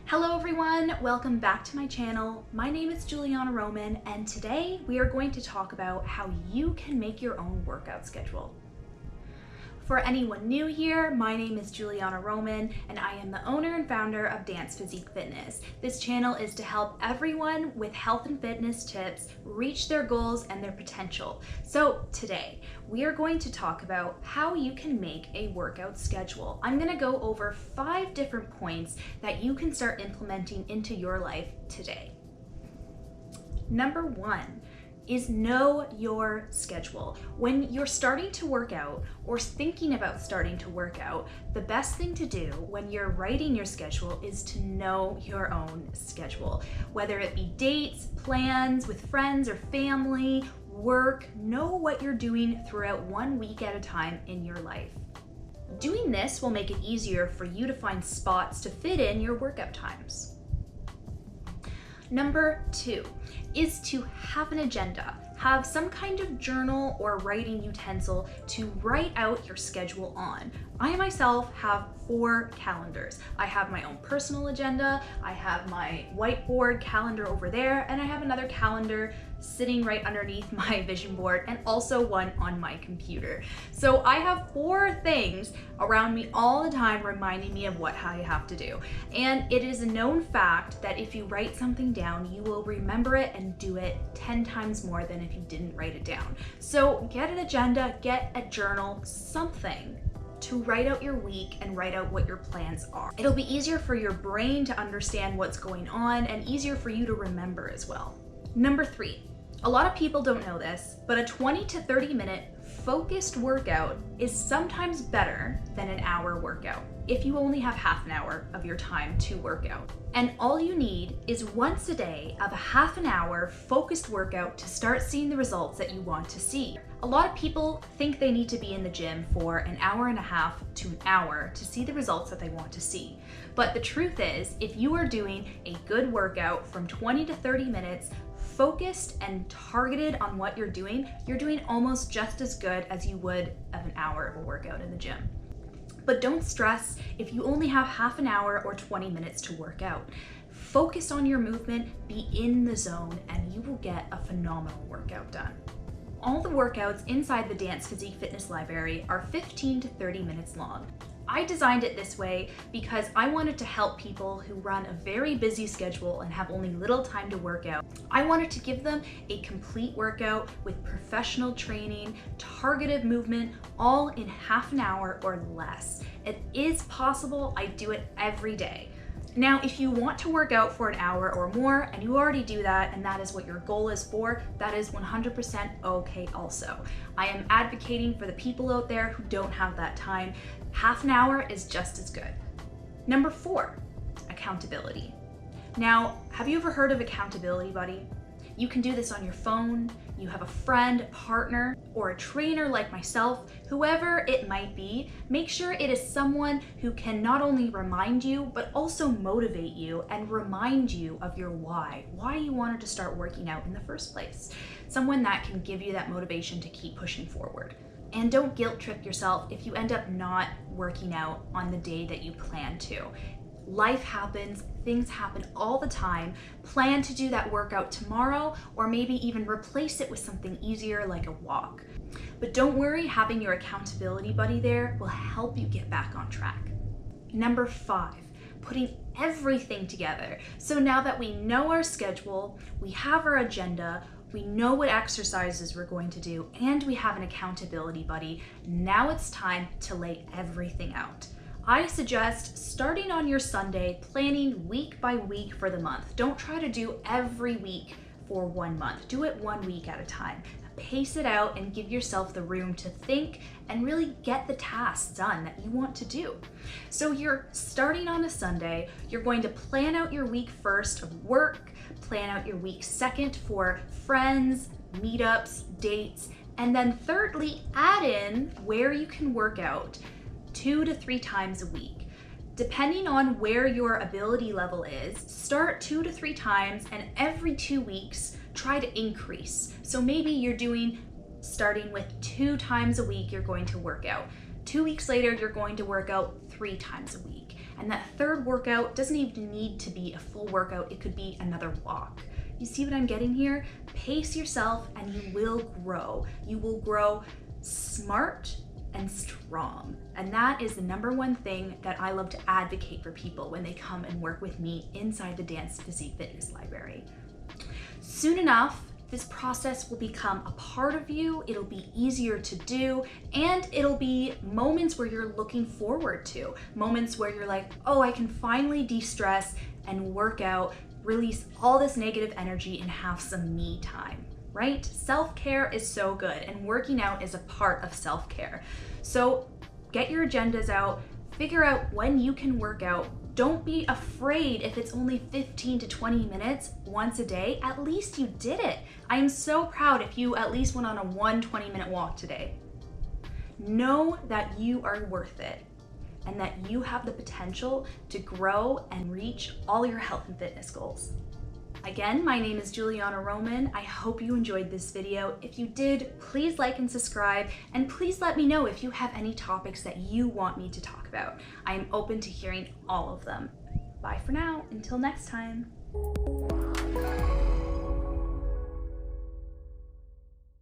Hello everyone, welcome back to my channel. My name is Juliana Roman, and today we are going to talk about how you can make your own workout schedule. For anyone new here, my name is Juliana Roman, and I am the owner and founder of Dance Physique Fitness. This channel is to help everyone with health and fitness tips reach their goals and their potential. So today, we are going to talk about how you can make a workout schedule. I'm gonna go over 5 different points that you can start implementing into your life today. Number 1. Is know your schedule. When you're starting to work out or thinking about starting to work out, the best thing to do when you're writing your schedule is to know your own schedule. Whether it be dates, plans with friends or family, work, know what you're doing throughout 1 week at a time in your life. Doing this will make it easier for you to find spots to fit in your workout times. Number 2 is to have an agenda. Have some kind of journal or writing utensil to write out your schedule on. I myself have 4 calendars. I have my own personal agenda, I have my whiteboard calendar over there, and I have another calendar sitting right underneath my vision board, and also one on my computer. So I have 4 things around me all the time reminding me of what I have to do. And it is a known fact that if you write something down, you will remember it and do it 10 times more than if you didn't write it down. So get an agenda, get a journal, something to write out your week and write out what your plans are. It'll be easier for your brain to understand what's going on and easier for you to remember as well. Number 3, a lot of people don't know this, but a 20 to 30 minute focused workout is sometimes better than an hour workout if you only have half an hour of your time to work out. And all you need is once a day of a half an hour focused workout to start seeing the results that you want to see. A lot of people think they need to be in the gym for an hour and a half to an hour to see the results that they want to see. But the truth is, if you are doing a good workout from 20 to 30 minutes, focused and targeted on what you're doing almost just as good as you would of an hour of a workout in the gym. But don't stress if you only have half an hour or 20 minutes to work out. Focus on your movement, be in the zone, and you will get a phenomenal workout done. All the workouts inside the Dance Physique Fitness library are 15 to 30 minutes long. I designed it this way because I wanted to help people who run a very busy schedule and have only little time to work out. I wanted to give them a complete workout with professional training, targeted movement, all in half an hour or less. It is possible. I do it every day. Now, if you want to work out for an hour or more and you already do that and that is what your goal is for, that is 100% okay also. I am advocating for the people out there who don't have that time. Half an hour is just as good. Number 4, accountability. Now, have you ever heard of Accountability Buddy? You can do this on your phone, you have a friend, partner, or a trainer like myself, whoever it might be. Make sure it is someone who can not only remind you, but also motivate you and remind you of your why you wanted to start working out in the first place. Someone that can give you that motivation to keep pushing forward. And don't guilt trip yourself if you end up not working out on the day that you plan to. Life happens, things happen all the time. Plan to do that workout tomorrow, or maybe even replace it with something easier like a walk. But don't worry, having your accountability buddy there will help you get back on track. Number 5, putting everything together. So now that we know our schedule, we have our agenda, we know what exercises we're going to do, and we have an accountability buddy, now it's time to lay everything out. I suggest starting on your Sunday, planning week by week for the month. Don't try to do every week for 1 month. Do it 1 week at a time. Pace it out and give yourself the room to think and really get the tasks done that you want to do. So you're starting on a Sunday, you're going to plan out your week first of work, plan out your week second for friends, meetups, dates, and then thirdly, add in where you can work out 2 to 3 times a week. Depending on where your ability level is, start 2 to 3 times, and every 2 weeks, try to increase. So maybe you're starting with 2 times a week you're going to work out. 2 weeks later, you're going to work out 3 times a week. And that third workout doesn't even need to be a full workout, it could be another walk. You see what I'm getting here? Pace yourself and you will grow. You will grow smart and strong. And that is the number one thing that I love to advocate for people when they come and work with me inside the Dance Physique Fitness Library. Soon enough, this process will become a part of you, it'll be easier to do, and it'll be moments where you're looking forward to. Moments where you're like, oh, I can finally de-stress and work out, release all this negative energy and have some me time, right? Self-care is so good, and working out is a part of self-care. So get your agendas out, figure out when you can work out. Don't be afraid if it's only 15 to 20 minutes once a day. At least you did it. I am so proud if you at least went on a 20-minute walk today. Know that you are worth it and that you have the potential to grow and reach all your health and fitness goals. Again, my name is Juliana Roman. I hope you enjoyed this video. If you did, please like and subscribe, and please let me know if you have any topics that you want me to talk about. I am open to hearing all of them. Bye for now, until next time.